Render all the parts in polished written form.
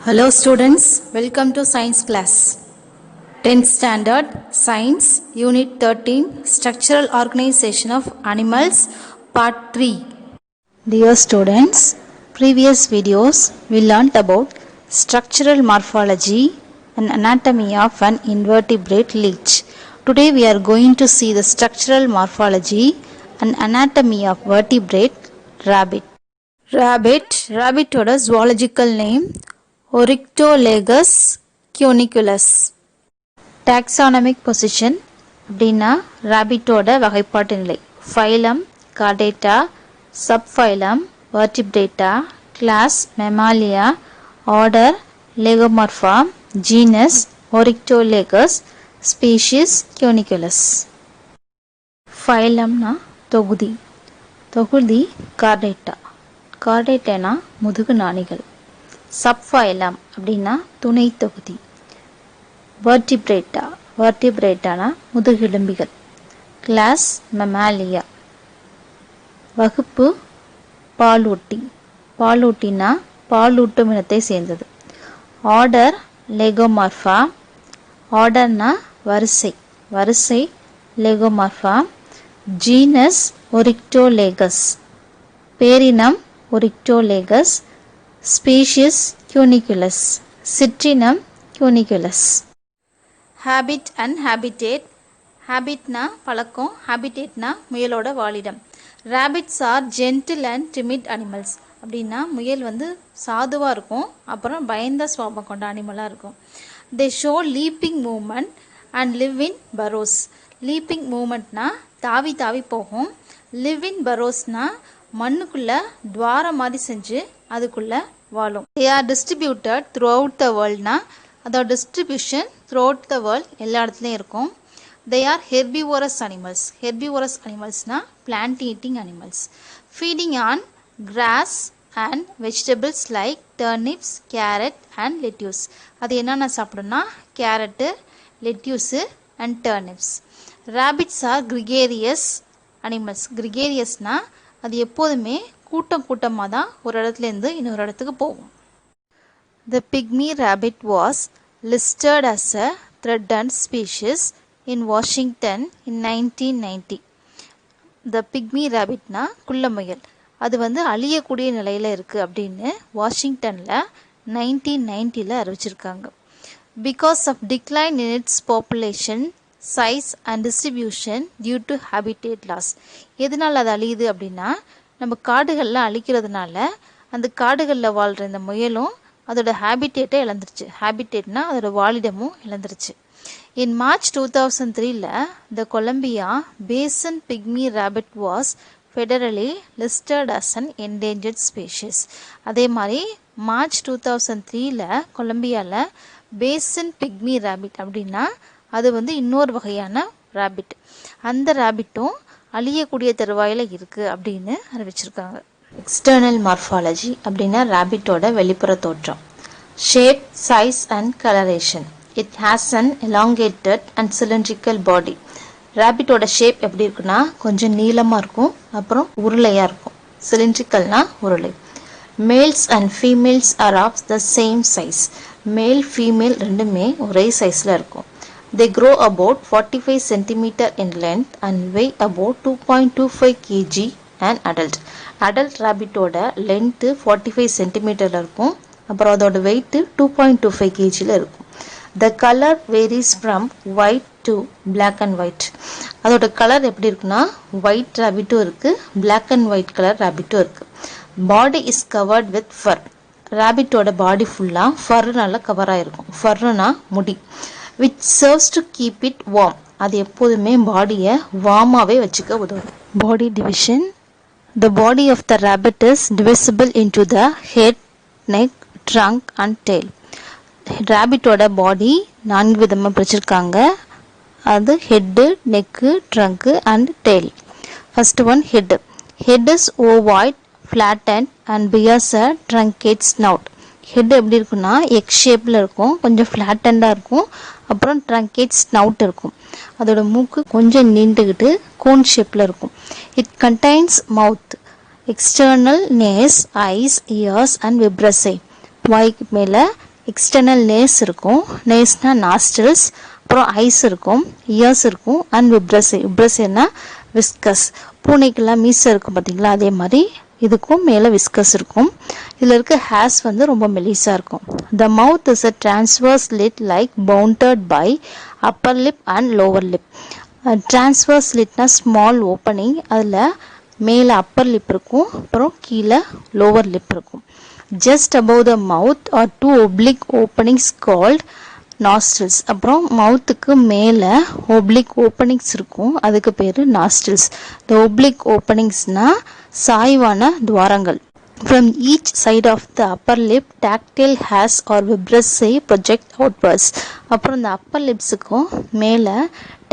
Hello students, welcome to science class. 10th standard science unit 13 structural organization of animals part 3. Dear students, previous videos we learnt about structural morphology and anatomy of an invertebrate leech. Today we are going to see the structural morphology and anatomy of vertebrate rabbit. Rabbit oda zoological name Oryctolagus cuniculus. Taxonomic position அப்படின்னா ராபிட்டோட வகைப்பாட்டு நிலை. Phylum Chordata, subphylum Vertebrata, class Mammalia, order Lagomorpha, genus Oryctolagus, species cuniculus. ஃபைலம்னா தொகுதி Chordata, கார்டேட்டானா முதுகு நாணிகள். Subphylum அப்படின்னா துணை தொகுதி. வெர்டிப்ரேட்டானா முதுகெலும்பிகள். கிளாஸ் மெமாலியா வகுப்பு பாலூட்டினா பாலூட்டும் இனத்தை சேர்ந்தது. ஆர்டர் லெகோமார்ஃபா, ஆர்டர்னா வரிசை லெகோமார்ஃபா. ஜீனஸ் Oryctolagus, பேரினம் Oryctolagus. ஸ்பீஷிஸ் cuniculus, சிற்றினம் cuniculus. Habit and habitat. ஹேபிட்னா பழக்கம், ஹேபிடேட்னா முயலோட வாழிடம். Rabbits are gentle and timid animals. அப்படின்னா முயல் சாதுவாக இருக்கும், அப்புறம் பயந்த சுவாபம் கொண்ட அனிமலாக இருக்கும். They show leaping movement and live in burrows. Leaping மூமெண்ட்னா தாவி போகும். லிவ் இன் பரோஸ்னா மண்ணுக்குள்ளே துவாரம் மாதிரி செஞ்சு அதுக்குள்ளே வாழும். They are distributed throughout the வேர்ல்ட்னா அதோட distribution throughout the world எல்லா இடத்துலையும் இருக்கும். They are herbivorous animals. Herbivorous அனிமல்ஸ்னா plant eating animals. Feeding on grass and vegetables like turnips, carrot and lettuce. அது என்னென்ன சாப்பிடும்னா carrot, lettuce and turnips. Rabbits are gregarious animals. கிரிகேரியஸ்னா அது எப்போதுமே கூட்டமாக தான் ஒரு இடத்துலேருந்து இன்னொரு இடத்துக்கு போகும். The pygmy rabbit was listed as a threatened species in Washington in 1990. The pygmy rabbitனா குள்ளமுயல், அது அழியக்கூடிய நிலையில் இருக்குது அப்படின்னு வாஷிங்டனில் 1990 அறிவிச்சிருக்காங்க. Because of decline in its population, size and distribution due to habitat loss. எதனால் அது அழியுது அப்படின்னா நம்ம காடுகளில் அழிக்கிறதுனால அந்த காடுகளில் வாழ்கிற இந்த முயலும் அதோட ஹேபிட்டேட்டை இழந்துருச்சு. ஹேபிட்டேட்னா அதோட வாழிடமும் இழந்துருச்சு. In March 2003 the Columbia basin pygmy rabbit was federally listed as an endangered species. அதே மாதிரி மார்ச் 2003 கொலம்பியாவில் பேசன் பிக்மி ரேபிட் அப்படின்னா அது இன்னொரு வகையான ரேபிட். அந்த ரேபிட்டும் அழியக்கூடிய தருவாயில் இருக்குது அப்படின்னு அறிவிச்சிருக்காங்க. எக்ஸ்டர்னல் மார்ஃபாலஜி அப்படின்னா ரேபிட்டோட வெளிப்புற தோற்றம். Shape, size and colouration. It has an elongated and cylindrical body. ரேபிட்டோட ஷேப் எப்படி இருக்குன்னா கொஞ்சம் நீளமாக இருக்கும், அப்புறம் உருளையாக இருக்கும். சிலிண்ட்ரிக்கல்னா உருளை. Males and females are of the same size. Male female ரெண்டுமே ஒரே சைஸில் இருக்கும். They grow about 45 cm in length and weigh about 2.25 kg an adult. Adult rabbitோட length 45 cm இருக்கும், அப்புறம் அதோட weight 2.25 kg இருக்கும். The color varies from white to black and white. அதோட colour எப்படி இருக்குன்னா white rabbitம் இருக்கு, black and white color rabbitம் இருக்கு. Body is covered with fur. rabbitோட பாடி ஃபுல்லாக ஃபர்னால கவர் ஆகிருக்கும். ஃபர்னா முடி. which serves to keep it warm. அது எப்போதுமே பாடியை வார்மாகவே வச்சுக்க உதவும். பாடி division. The body of the rabbit is divisible into the head, neck, trunk and tail. rabbitோட பாடி 4 விதமாக பிரிச்சிருக்காங்க. அது head, neck, trunk and tail. First one head. Head is ovoid, flattened and bears a truncate snout. Head எப்படி இருக்குன்னா egg ஷேப்பில் இருக்கும், கொஞ்சம் ஃப்ளாட்டண்டாக இருக்கும், அப்புறம் ட்ரங்கேட் ஸ்னவுட் இருக்கும். அதோட மூக்கு கொஞ்சம் நீண்டுக்கிட்டு கோன் ஷேப்பில் இருக்கும். It contains mouth, external nose, eyes, ears and vibrissae. வாய்க்கு மேலே எக்ஸ்டர்னல் நேஸ் இருக்கும், நேஸ்னா நாஸ்ட்ரில்ஸ், அப்புறம் ஐஸ் இருக்கும், இயர்ஸ் இருக்கும், அண்ட் விப்ரஸேனா விஸ்கஸ். பூனைக்கெல்லாம் மீசை இருக்கும் பார்த்தீங்களா, அதே மாதிரி இதுக்கும் மேலே விஸ்கஸ் இருக்கும். இதில் இருக்க ஹேர்ஸ் வந்து ரொம்ப மெலிசாக இருக்கும். The mouth is a transverse slit like bounded by upper lip and lower lip. Transverse லிட்னா ஸ்மால் ஓப்பனிங், அதில் மேலே அப்பர் லிப் இருக்கும், அப்புறம் கீழே லோவர் லிப் இருக்கும். Just above the mouth are two oblique openings called nostrils. அப்புறம் மவுத்துக்கு மேலே oblique openings இருக்கும், அதுக்கு பேர் nostrils. the oblique openingsனா சாய்வான துவாரங்கள். From each side of the upper lip, tactile hairs or vibrissae project outwards. அப்புறம் இந்த upper lipsக்கும் மேலே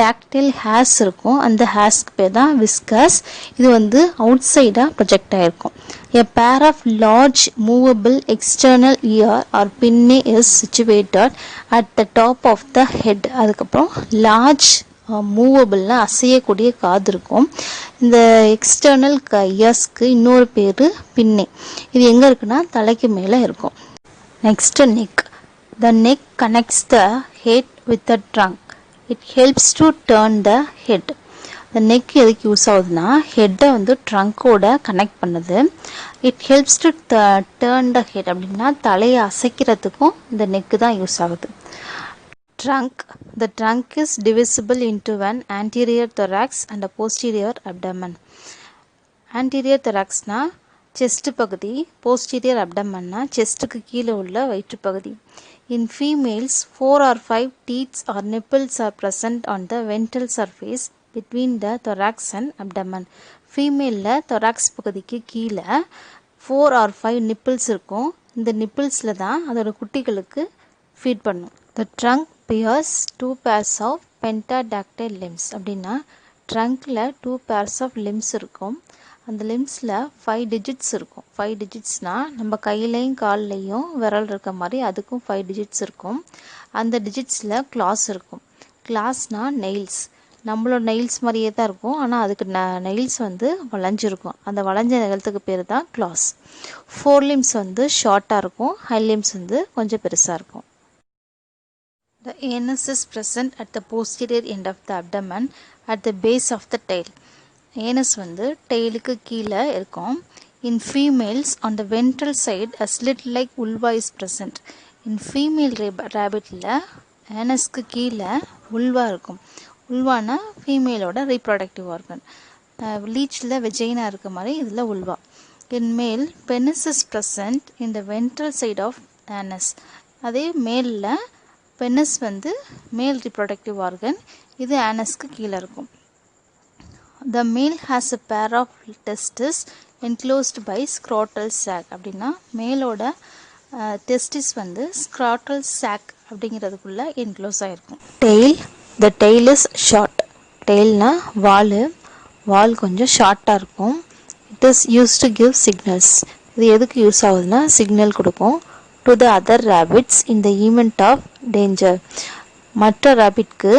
tactile hairs இருக்கும், அந்த ஹேர்ஸ்க்கு பேர் தான் விஸ்கஸ். இது வந்து அவுட் சைடாக ப்ரொஜெக்ட் ஆகிருக்கும். A pair of large movable external ear or pinnae is situated at the top of the head. அதுக்கப்புறம் லார்ஜ் மூவபிள்னா அசையக்கூடிய காது இருக்கும். இந்த எக்ஸ்டர்னல் இயர்ஸ்க்கு இன்னொரு பேர் பின்னே. இது எங்கே இருக்குன்னா தலைக்கு மேலே இருக்கும். Next neck. The neck connects the head with the trunk. It helps to turn the head. இந்த நெக் எதுக்கு யூஸ் ஆகுதுன்னா ஹெட்டை வந்து ட்ரங்க்கோட கனெக்ட் பண்ணுது. It helps to turn the head அப்படின்னா தலையை அசைக்கிறதுக்கும் இந்த நெக்கு தான் யூஸ் ஆகுது. Trunk. The trunk is divisible into an anterior thorax and a posterior abdomen. Anterior thoraxனா chest பகுதி, posterior abdomenனா chestக்கு கீழே உள்ள வயிற்று பகுதி. In females, 4 or 5 teats or nipples are present on the ventral surface between the thorax and abdomen. ஃபீமேலில் thorax பகுதிக்கு கீழே 4 or 5 nipples இருக்கும். இந்த நிப்பிள்ஸில் தான் அதோட குட்டிகளுக்கு ஃபீட் பண்ணும். The trunk bears 2 pairs of pentadactyl limbs. அப்படின்னா ட்ரங்க்கில் 2 pairs of limbs இருக்கும். அந்த லிம்ஸில் 5 digits இருக்கும். 5 digitsனால் நம்ம கையிலையும் கால்லையும் விரல் இருக்க மாதிரி அதுக்கும் 5 digits இருக்கும். அந்த டிஜிட்ஸில் claws இருக்கும். clawsனால் நெயில்ஸ். நம்மளோட நெயில்ஸ் மாதிரியே தான் இருக்கும், ஆனால் அதுக்கு நெயில்ஸ் வந்து வளைஞ்சிருக்கும். அந்த வளைஞ்ச நெகலத்துக்கு பேர் தான் claws. 4 limbs வந்து ஷார்ட்டாக இருக்கும், ஹை limbs வந்து கொஞ்சம் பெருசாக இருக்கும். The anus is present at the posterior end of the abdomen at the base of the tail. Anus வந்து டெய்லுக்கு கீழே இருக்கும். In females, on the ventral side, a slit-like vulva is present. In female rabbitல anusக்கு கீழே vulva இருக்கும். vulvaனா ஃபீமேலோட reproductive organ. லீச்சில் vagina இருக்க மாதிரி இதில் vulva. In male, penis is present in the ventral side of anus. அதே மேலில் penis வந்து மேல் ரிப்ரொடக்டிவ் ஆர்கன், இது ஆனஸ்க்கு கீழே இருக்கும். த மேல் has a pair of testis enclosed by scrotal sac. அப்படின்னா மேலோட டெஸ்டிஸ் வந்து ஸ்க்ராட்டல் சாக் அப்படிங்கிறதுக்குள்ளே என்க்ளோஸ் ஆகிருக்கும். Tail. The tail is short. டெய்ல்னா வால் கொஞ்சம் ஷார்ட்டாக இருக்கும். It is use to give signals. இது எதுக்கு யூஸ் ஆகுதுன்னா சிக்னல் கொடுக்கும். to the other rabbits in the event of danger. மற்ற ராபிட்க்கு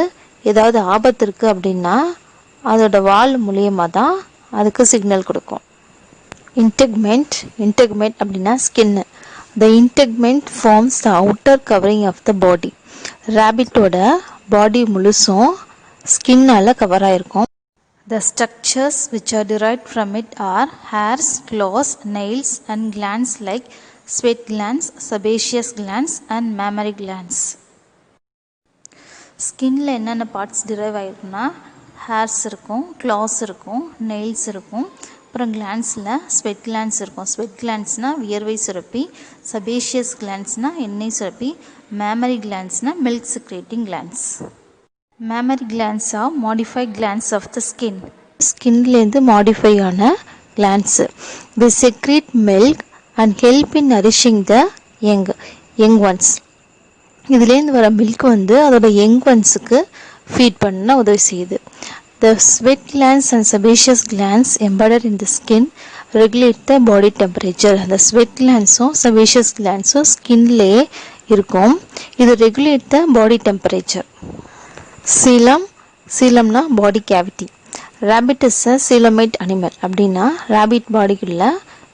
ஏதாவது ஆபத்து இருக்குது அப்படின்னா அதோட வால் மூலியமாக தான் அதுக்கு சிக்னல் கொடுக்கும். இன்டெக்மெண்ட். இன்டெக்மெண்ட் அப்படின்னா skin. The integument forms the outer covering of the body. ராபிட்டோட பாடி முழுசும் ஸ்கின்னால் கவர் ஆகிருக்கும். The structures which are derived from it are hairs, claws, nails and glands like sweat glands, sebaceous glands and mammary glands. ஸ்கின்ல என்னென்ன parts derive ஆகிருக்குன்னா hairs இருக்கும், claws இருக்கும், nails இருக்கும், அப்புறம் கிளான்ஸில் ஸ்வெட் கிளான்ஸ் இருக்கும். ஸ்வெட் கிளான்ஸ்னால் வியர்வை சுரப்பி, செபேஷியஸ் கிளான்ஸ்னால் எண்ணெய் சுரப்பி, மேமரி கிளான்ஸ்னால் milk secreting glands. Mammary glands are modified glands of the skin. ஸ்கின்லேருந்து மாடிஃபை ஆன glands. They secrete milk and help in nourishing the young ones. இதுலேருந்து வர மில்க் வந்து அதோட யங் ஒன்ஸுக்கு ஃபீட் பண்ண உதவி செய்யுது. The sweat glands and sebaceous glands embedded in the skin regulate the body temperature. அந்த ஸ்வெட் கிளான்ஸும் செபேஷியஸ் கிளான்ஸும் ஸ்கின்லேயே இருக்கும். இது regulate the body temperature. Coelom. சீலம்னா body cavity. Rabbit is a coelomate animal. அப்படின்னா ரேபிட் பாடிக்குள்ள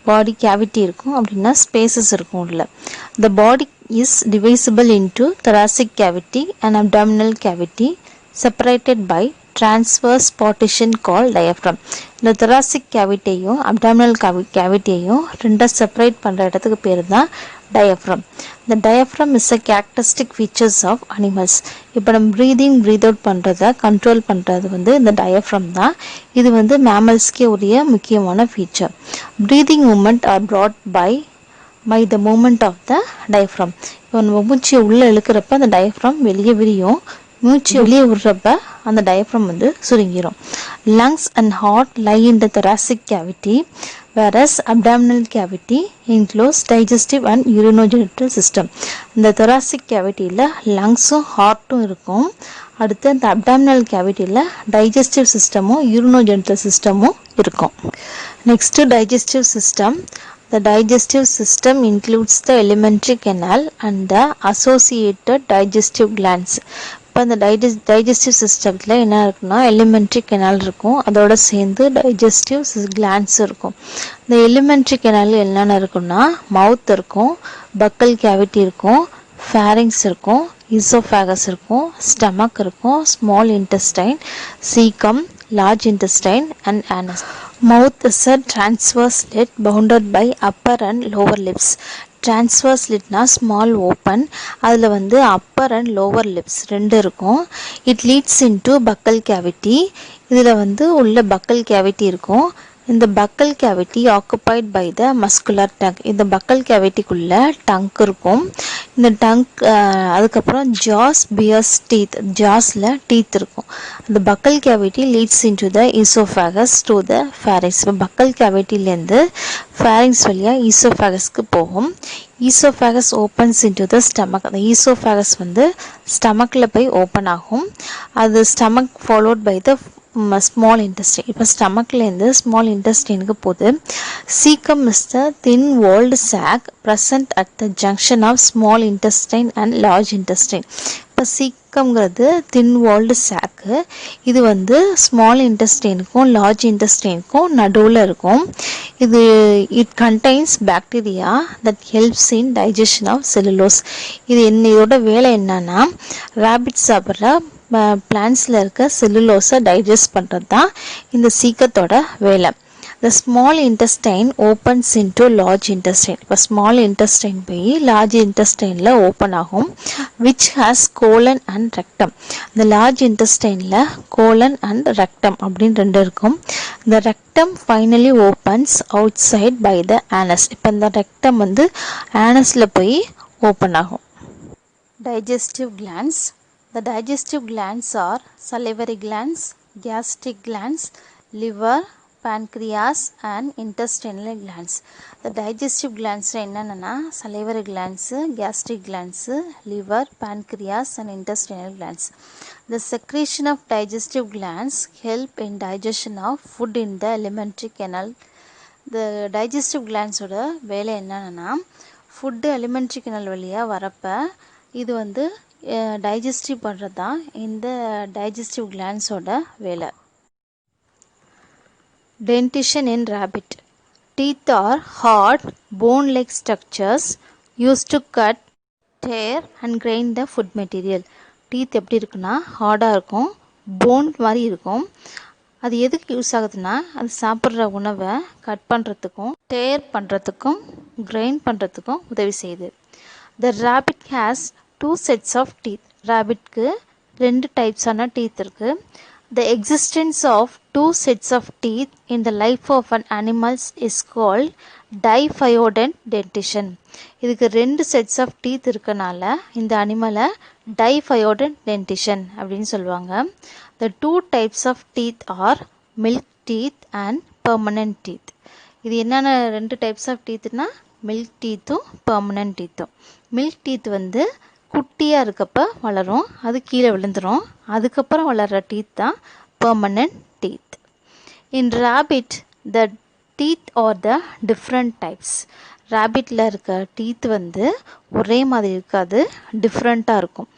பாடி கேவிட்டி இருக்கும், அப்படின்னா ஸ்பேசஸ் இருக்கும் உள்ள. த பாடி is divisible into thoracic cavity and abdominal cavity separated by transverse partition called diaphragm. இந்த thoracic cavityயும் abdominal cavityயும் ரெண்டா separate பண்ணுற இடத்துக்கு பேர் தான் diaphragm. The diaphragm is a characteristic features of animals. இப்போ நம்ம breathe out பண்ணுறத கண்ட்ரோல் பண்ணுறது வந்து இந்த diaphragm தான். இது வந்து மேமல்ஸ்க்கே உரிய முக்கியமான feature. Breathing movement are brought by the movement of the diaphragm. இப்போ நம்ம மூச்சியை உள்ளே இழுக்கிறப்ப அந்த diaphragm வெளியே விரியும், மூச்சு வெளியே விடுறப்ப அந்த diaphragm வந்து சுருங்கிரும். Lungs and heart lie in the thoracic cavity, whereas abdominal cavity includes digestive and urinogenital system. இந்த thoracic cavityல லங்ஸும் ஹார்ட்டும் இருக்கும். அடுத்து இந்த abdominal cavityல digestive systemமும் urinogenital systemமும் இருக்கும். Next, digestive system. The digestive system includes the alimentary canal and the associated digestive glands. இப்போ இந்த digestive systemத்தில் என்ன இருக்குன்னா alimentary canal இருக்கும், அதோட சேர்ந்து digestive glands இருக்கும். இந்த alimentary canal என்னென்ன இருக்குன்னா மவுத் இருக்கும், buccal cavity இருக்கும், pharynx இருக்கும், esophagus இருக்கும், stomach இருக்கும், small intestine, cecum, large intestine and anus. Mouth is a transverse slit bounded by upper and lower lips. Transverse slitனா small open, அதில் வந்து upper and lower lips ரெண்டு இருக்கும். It leads into buccal cavity. இதில் வந்து உள்ள buccal cavity இருக்கும். இந்த buccal cavity occupied by the muscular tongue. இந்த buccal cavityக்குள்ள டங்க் இருக்கும். இந்த டங்க் அதுக்கப்புறம் jaws bears teeth. ஜாஸில் டீத் இருக்கும். இந்த buccal cavity leads into the esophagus to the pharynx. இப்போ buccal cavityலேருந்து pharynx வழியாக esophagus-க்கு போகும். esophagus opens into the stomach. அந்த esophagus வந்து ஸ்டமக்கில் போய் ஓப்பன் ஆகும். அது stomach followed by the small intestine. இப்போ ஸ்டமக்லேருந்து ஸ்மால் இன்டெஸ்டைனுக்கு போகுது. cecum is the thin walled sac present at the junction of small intestine and large intestine. இப்போ சீக்கம்ங்கிறது தின் வால்டு சாக்கு. இது வந்து ஸ்மால் இன்டெஸ்டைனுக்கும் லார்ஜ் இன்டெஸ்டைனுக்கும் நடுவில் இருக்கும். இது it contains bacteria that helps in digestion of cellulose. இது இதோட வேலை என்னன்னா ரேபிட் சாப்பிட்ற பிளான்ஸில் இருக்க செல்லுலோஸை டைஜஸ்ட் பண்ணுறது தான் இந்த சீக்கத்தோட வேலை. The small intestine opens into large intestine. இப்போ small intestine போய் large intestineல open ஆகும், which has colon and rectum. இந்த large intestineல colon and rectum அப்படின்னு ரெண்டு இருக்கும். The rectum finally opens outside by the anus. இப்போ இந்த rectum வந்து anusல போய் open ஆகும். Digestive glands. The digestive glands are salivary glands, gastric glands, liver, pancreas and intestinal glands. The digestive glands என்னன்னா salivary glands, gastric glands, liver, pancreas and intestinal glands. The secretion of digestive glands help in digestion of food in the alimentary canal. The digestive glands ஓட வேலை என்னன்னா food alimentary canal வழியா வரப்ப இது வந்து digestive பண்ணுறது தான் இந்த digestive glands ஓட வேலை. Dentition in rabbit. Teeth are hard, bone-like structures used to cut, tear and grind the food material. Teeth எப்படி இருக்குன்னா ஹார்டாக இருக்கும், போன் மாதிரி இருக்கும். அது எதுக்கு யூஸ் ஆகுதுன்னா அது சாப்பிட்ற உணவை கட் பண்ணுறதுக்கும் டேர் பண்ணுறதுக்கும் கிரைண்ட் பண்ணுறதுக்கும் உதவி செய்யுது. The rabbit has 2 sets of teeth. rabbitக்கு 2 டைப்ஸான teeth இருக்குது. The existence of 2 sets of teeth in the life of an animal is called diphyodont dentition. இதுக்கு 2 sets of teeth இருக்கனால இந்த அனிமலை diphyodont dentition அப்படின்னு சொல்லுவாங்க. The 2 types of teeth are milk teeth and permanent teeth. இது என்னென்ன 2 types of teethனா milk teethும் permanent teethும். milk teeth வந்து குட்டியாக இருக்கப்போ வளரும், அது கீழே விழுந்துடும். அதுக்கப்புறம் வளர்கிற டீத் தான் permanent teeth. In rabbit the teeth are the different types. ரேபிட்டில் இருக்க டீத் வந்து ஒரே மாதிரி இருக்காது, டிஃப்ரெண்ட்டாக இருக்கும்.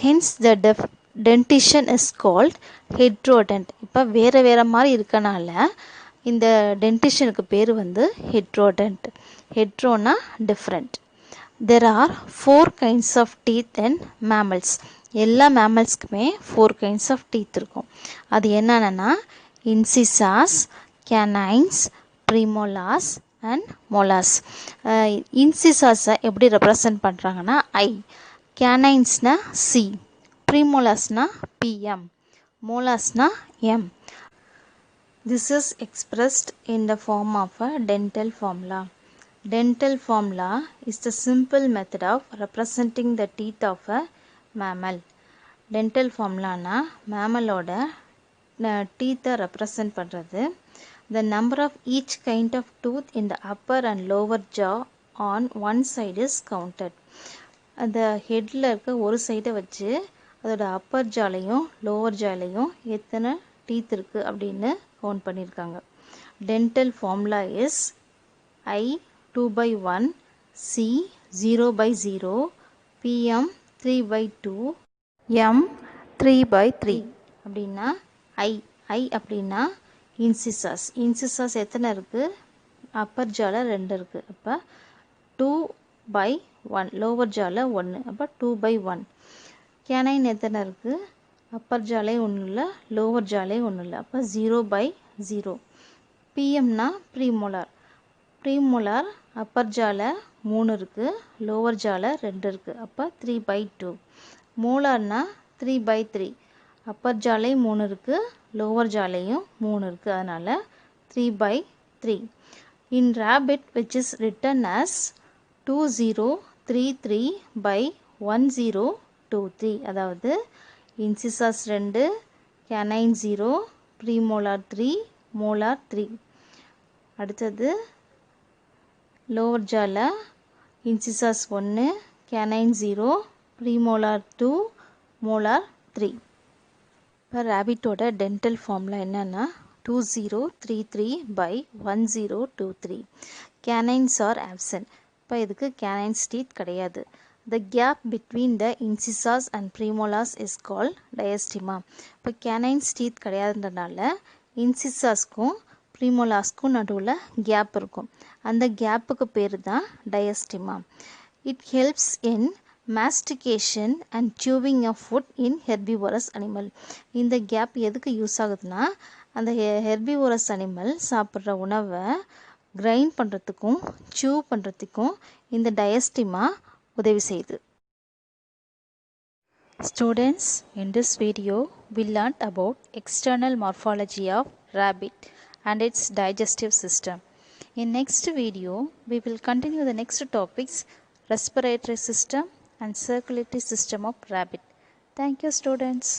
Hence the dentition is called heterodont. இப்போ வேறு வேறு மாதிரி இருக்கனால இந்த டென்டிஷனுக்கு பேர் வந்து ஹெட்ரோடென்ட். ஹெட்ரோனா different. There are 4 kinds of teeth in mammals. எல்லா mammals-க்குமே 4 kinds of teeth இருக்கும். அது என்னன்னா incisors, canines, premolars and molars. incisors எப்படி represent பண்றாங்கன்னா I, caninesனா C, premolarsனா PM, molarsனா M. This is expressed in the form of a dental formula. Dental formula is the simple method of representing the teeth of a mammal. Dental formula na mammal oda teeth represent பண்றது. The number of each kind of tooth in the upper and lower jaw on one side is counted. அந்த ஹெட்ல இருக்க ஒரு சைடை வச்சு அதோட Appar ஜாலையும் lower ஜாலையும் எத்தனை teeth இருக்கு அப்படின்னு கவுண்ட் பண்ணியிருக்காங்க. Dental formula is I 2/1, C 0/0, PM 3/2, M 3/3. அப்படின்னா I அப்படின்னா இன்சிசஸ். இன்சிசஸ் எத்தனை இருக்குது? அப்பர் ஜால 2 இருக்குது. அப்போ 2/1, லோவர் ஜால 1, அப்போ 2/1. கேனைன் எத்தனை இருக்குது? அப்பர் ஜாலே ஒன்றும் இல்லை, லோவர் ஜாலே ஒன்றும் இல்லை, அப்போ 0/0. பிஎம்னா ப்ரீமோலார். ப்ரீமோலார் அப்பர் ஜால 3 இருக்குது, லோவர் ஜால 2 இருக்குது, அப்போ 3/2. மோலார்னா 3/3. அப்பர் ஜாலை 3 இருக்குது, லோவர் ஜாலையும் 3 இருக்குது, அதனால் 3/3. In rabbit which is written as 2033/1023, அதாவது இன்சிசஸ் 2, கேனைன் 0, ப்ரீமோலார் 3, மோலார் 3. அடுத்தது lower ஜால incisors 1, canine 0, premolar 2, molar 3. இப்போ ரேபிட்டோட டென்டல் ஃபார்முலா என்னன்னா 2033/1023. Canines R absent. இப்போ இதுக்கு கேனைன்ஸ் டீத் கிடையாது. The gap between the incisors and premolars is called diastema. இப்போ canines teeth கிடையாதுன்றனால இன்சிசர்ஸ்க்கும் ப்ரீமோலார்ஸ்க்கும் நடுவில் gap இருக்கும். அந்த கேப்புக்கு பேர் தான் diastema. It helps in mastication and chewing of food in herbivorous animal. இந்த கேப் எதுக்கு யூஸ் ஆகுதுன்னா அந்த ஹெர்பிவோரஸ் அனிமல் சாப்பிட்ற உணவை கிரைண்ட் பண்ணுறதுக்கும் chew பண்ணுறதுக்கும் இந்த diastema உதவி செய்யுது. Students, in this video we learned about external morphology of rabbit and its digestive system. In next video we will continue the next topics, respiratory system and circulatory system of rabbit. Thank you, students.